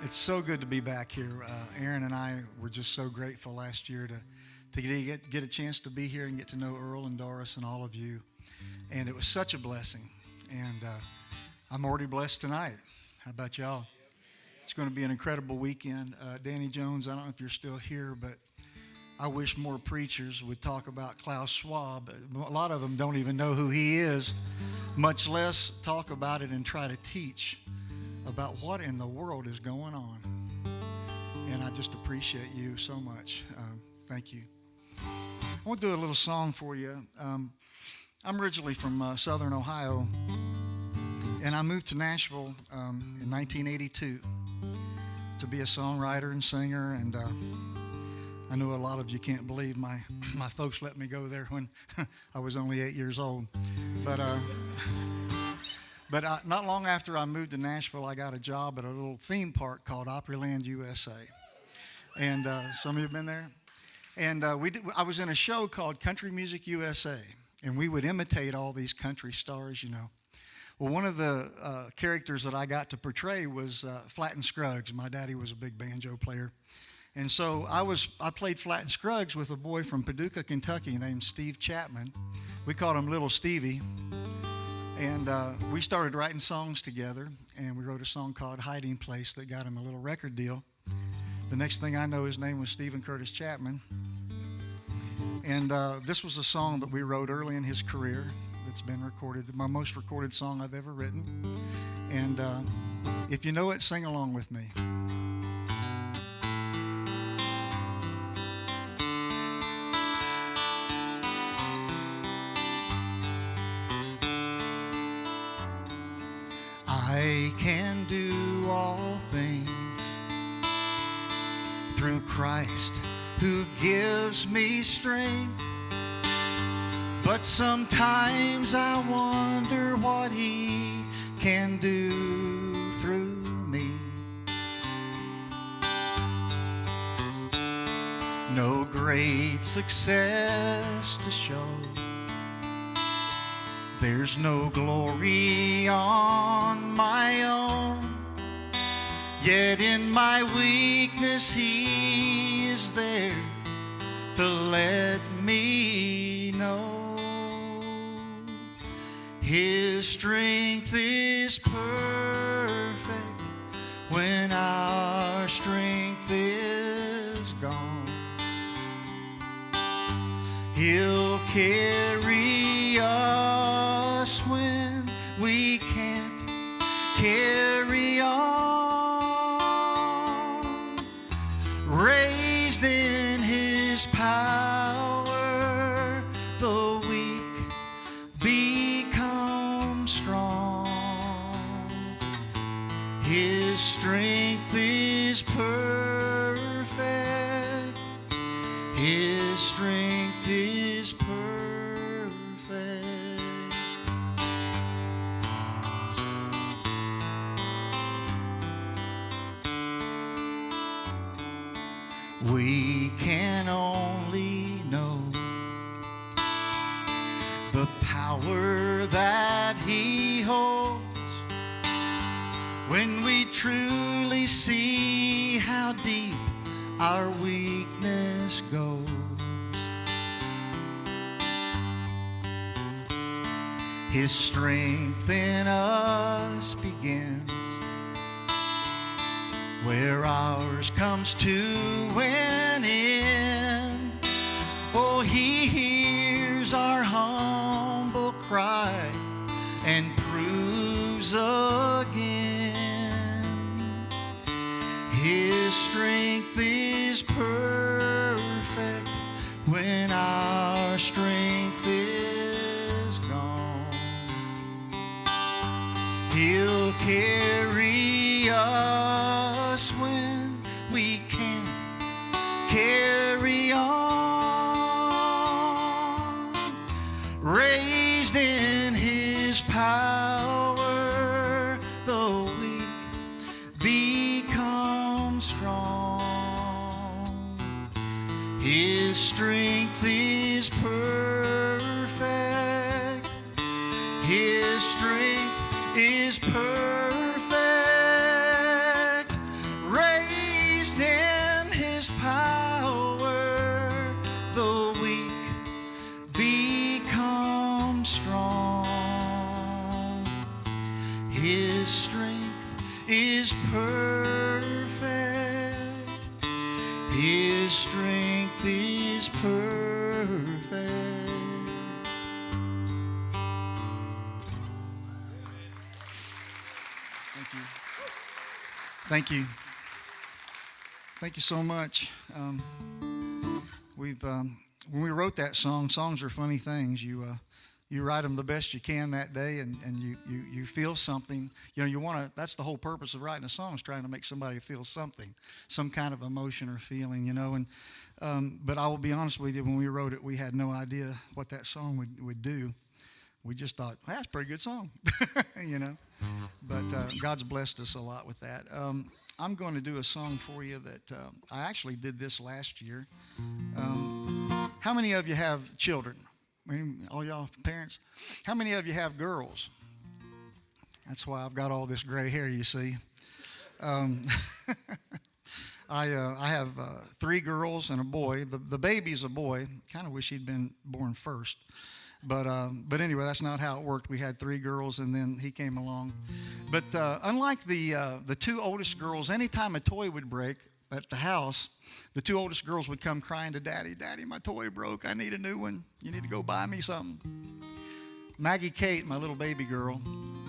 It's so good to be back here. Aaron and I were just so grateful last year to get a chance to be here and get to know Earl and Doris and all of you. And it was such a blessing. And I'm already blessed tonight. How about y'all? It's going to be an incredible weekend. Danny Jones, I don't know if you're still here, but I wish more preachers would talk about Klaus Schwab. A lot of them don't even know who he is, much less talk about it and try to teach about what in the world is going on. And I just appreciate you so much. Thank you. I want to do a little song for you. I'm originally from Southern Ohio, and I moved to Nashville in 1982 to be a songwriter and singer. And I know a lot of you can't believe my folks let me go there when I was only 8 years old. But not long after I moved to Nashville, I got a job at a little theme park called Opryland, USA. And some of you have been there. And I was in a show called Country Music USA, and we would imitate all these country stars, you know. Well, one of the characters that I got to portray was Flatt and Scruggs. My daddy was a big banjo player. And so I played Flatt and Scruggs with a boy from Paducah, Kentucky named Steve Chapman. We called him Little Stevie. And we started writing songs together, and we wrote a song called Hiding Place that got him a little record deal. The next thing I know, his name was Stephen Curtis Chapman. And this was a song that we wrote early in his career that's been recorded, my most recorded song I've ever written. And if you know it, sing along with me. I can do all things through Christ who gives me strength. But sometimes I wonder what he can do through me. No great success to show. There's no glory on my own. Yet in my weakness he is there to let me know. His strength is perfect when our strength is gone. He'll carry us when we can't carry on. Raised in his power, the weak become strong. His strength is perfect. His strength is perfect. We can only know the power that he holds when we truly see how deep our weakness goes. His strength in us begins where ours comes to an end. Oh, he hears our humble cry and proves again. His strength is perfect when our strength is gone. He'll carry us when we can't carry on. Raised in his power, the weak become strong. His strength is perfect. His strength is perfect. His strength is perfect. His strength is perfect. Thank you. Thank you. Thank you so much. When we wrote that song, songs are funny things. You write them the best you can that day, and you feel something. You want to. That's the whole purpose of writing a song, is trying to make somebody feel something, some kind of emotion or feeling. But I will be honest with you, when we wrote it, we had no idea what that song would do. We just thought, well, that's a pretty good song, But God's blessed us a lot with that. I'm going to do a song for you that I actually did this last year. How many of you have children? All y'all parents? How many of you have girls? That's why I've got all this gray hair, you see. I have 3 girls and a boy. The baby's a boy. Kind of wish he'd been born first. But anyway, that's not how it worked. We had 3 girls, and then he came along. But unlike the 2 oldest girls, anytime a toy would break at the house, the 2 oldest girls would come crying to Daddy, "Daddy, my toy broke. I need a new one. You need to go buy me something." Maggie Kate, my little baby girl,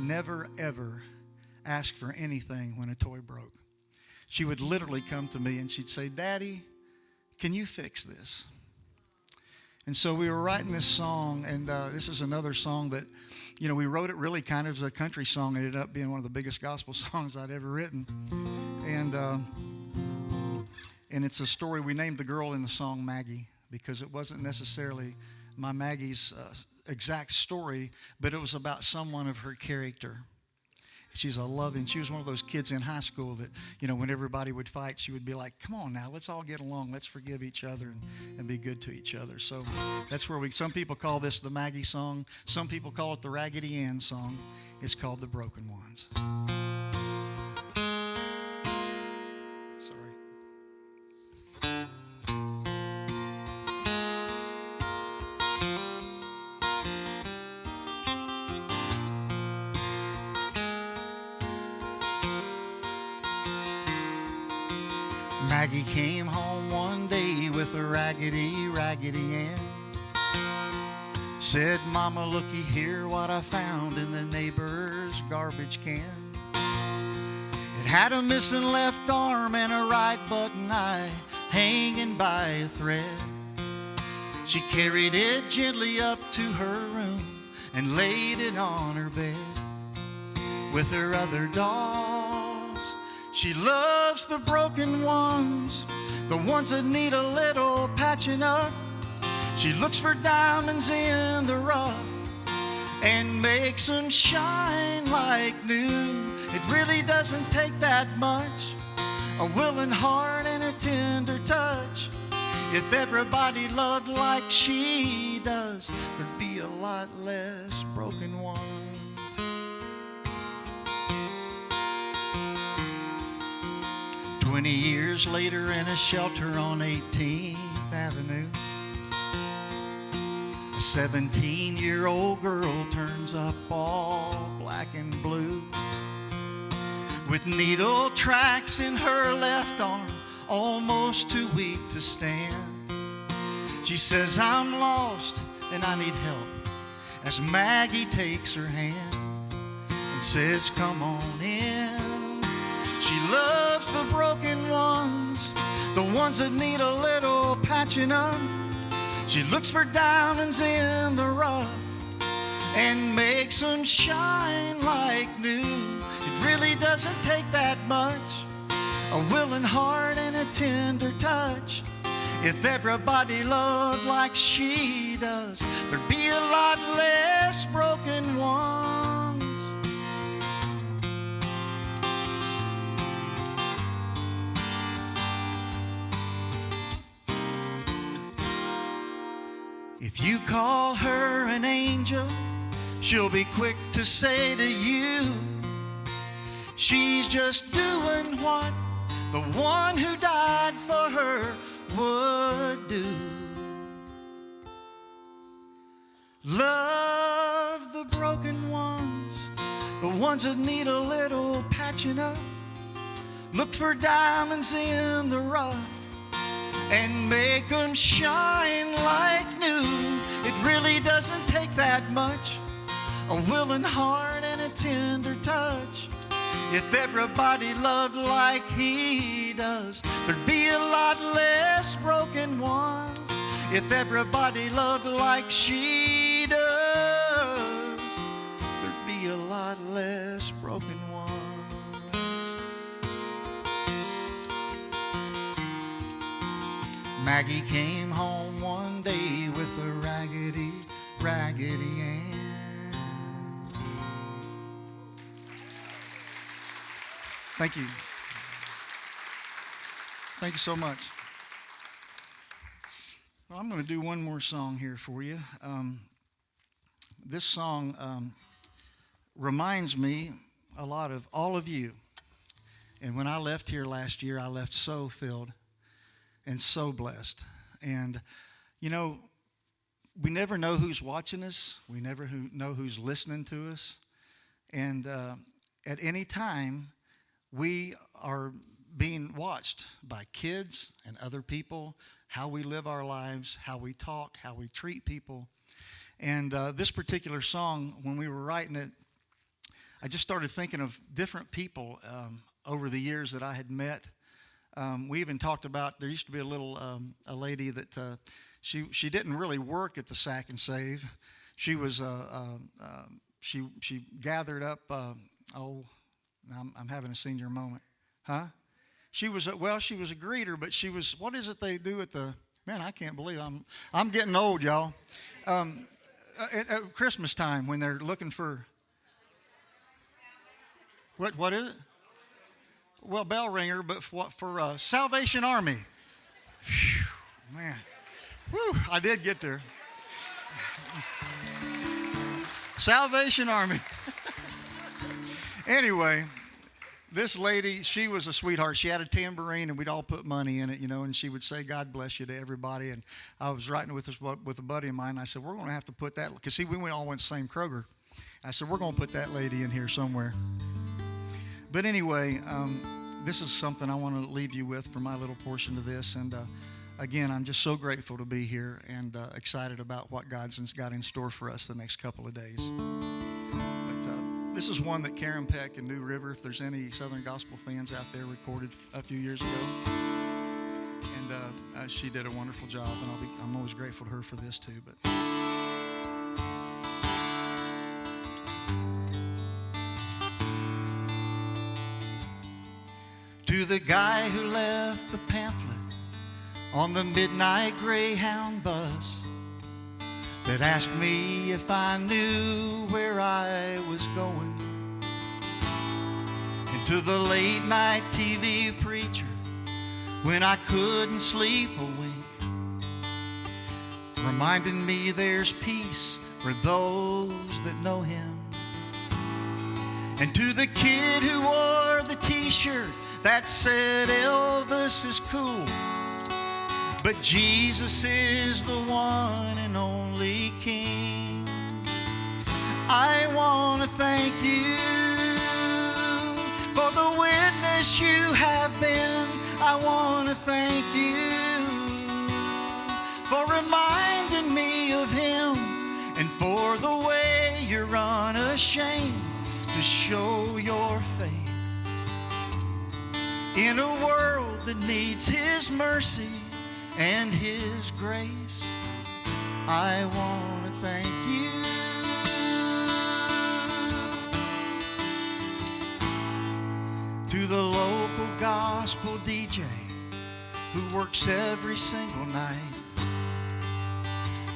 never, ever asked for anything when a toy broke. She would literally come to me and she'd say, "Daddy, can you fix this?" And so we were writing this song, and this is another song that, we wrote it really kind of as a country song. It ended up being one of the biggest gospel songs I'd ever written. And it's a story. We named the girl in the song Maggie because it wasn't necessarily my Maggie's exact story, but it was about someone of her character. She was one of those kids in high school that, when everybody would fight, she would be like, "Come on now, let's all get along. Let's forgive each other and be good to each other." So that's where some people call this the Maggie song. Some people call it the Raggedy Ann song. It's called The Broken Ones. Maggie came home one day with a raggedy Ann. Said, "Mama, looky here what I found in the neighbor's garbage can." It had a missing left arm and a right button eye hanging by a thread. She carried it gently up to her room and laid it on her bed. With her other dolls, she loves the broken ones, the ones that need a little patching up. She looks for diamonds in the rough and makes them shine like new. It really doesn't take that much, a willing heart and a tender touch. If everybody loved like she does, there'd be a lot less broken ones. 20 years later in a shelter on 18th Avenue, a 17-year-old girl turns up all black and blue, with needle tracks in her left arm, almost too weak to stand. She says, "I'm lost and I need help," as Maggie takes her hand and says, "Come on in." She loves the broken ones, the ones that need a little patching up. She looks for diamonds in the rough and makes them shine like new. It really doesn't take that much, a willing heart and a tender touch. If everybody loved like she does, there'd be a lot less broken ones. If you call her an angel, she'll be quick to say to you, she's just doing what the one who died for her would do. Love the broken ones, the ones that need a little patching up. Look for diamonds in the rough and make them shine like new. It really doesn't take that much, a willing heart and a tender touch. If everybody loved like he does, there'd be a lot less broken ones. If everybody loved like she does, there'd be a lot less broken ones. Maggie came home one day with a raggedy, raggedy Ann. Thank you. Thank you so much. Well, I'm going to do one more song here for you. This song reminds me a lot of all of you. And when I left here last year, I left so filled and so blessed. And, you know, we never know who's watching us. We never know who's listening to us. And at any time, we are being watched by kids and other people, how we live our lives, how we talk, how we treat people. And this particular song, when we were writing it, I just started thinking of different people over the years that I had met. We even talked about, there used to be a lady that she didn't really work at the Sack and Save. She was she gathered up I'm having a senior moment. Huh? She was a greeter, but she was, what is it they do at the, man, I can't believe I'm getting old, y'all. At Christmas time when they're looking for, what is it? Well, bell ringer, but for Salvation Army. Whew, man. Whew, I did get there. Salvation Army. Anyway, this lady, she was a sweetheart. She had a tambourine, and we'd all put money in it, you know, and she would say, God bless you to everybody. And I was writing with a buddy of mine, and I said, we're going to have to put that, because see, we all went to the same Kroger. I said, we're going to put that lady in here somewhere. But anyway, this is something I want to leave you with for my little portion of this. And again, I'm just so grateful to be here and excited about what God's got in store for us the next couple of days. This is one that Karen Peck in New River, if there's any Southern Gospel fans out there, recorded a few years ago. And she did a wonderful job, and I'm always grateful to her for this too. But to the guy who left the pamphlet on the midnight Greyhound bus that asked me if I knew where I was going, and to the late night TV preacher when I couldn't sleep a wink, reminding me there's peace for those that know him, and to the kid who wore the t-shirt that said Elvis is cool, but Jesus is the one and only King. I want to thank you for the witness you have been. I want to thank you for reminding me of him, and for the way you're unashamed to show your faith in a world that needs his mercy and his grace. I want to thank you. To the local gospel DJ who works every single night,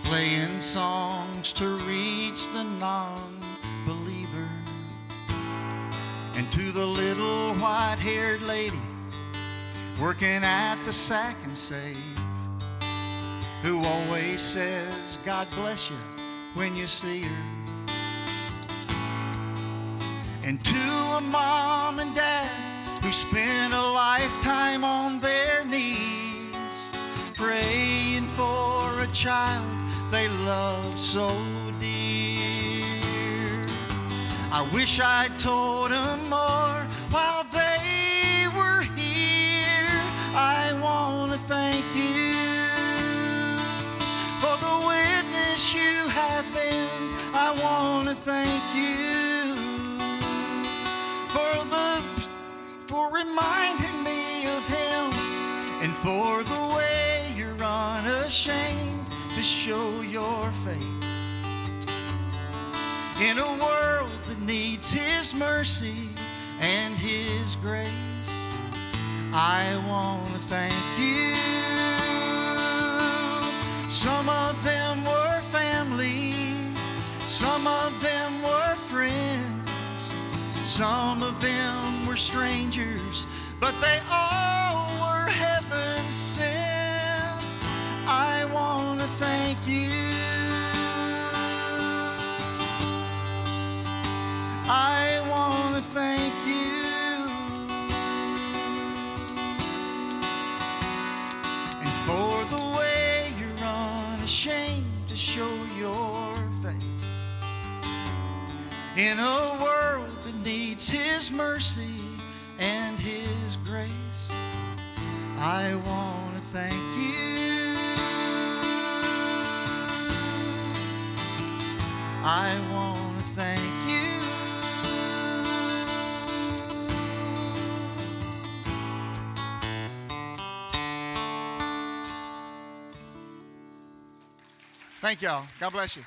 playing songs to reach the non-believer, and to the little white-haired lady working at the Sack and Save, who always says, God bless you when you see her. And to a mom and dad who spent a lifetime on their knees, praying for a child they love so dear. I wish I told them more while they were here. I want to thank you for the witness you have been. I want to thank you for reminding me of him, and for the way you're unashamed to show your faith in a world that needs his mercy and his grace. I want to thank you. Some of them were family, some of them were friends, some of them were strangers, but they all were heaven sent. I want to thank you. I want to thank you. And for the way you're unashamed to show your faith in a world that needs his mercy and his grace. I want to thank you. I want to thank you. Thank y'all. God bless you.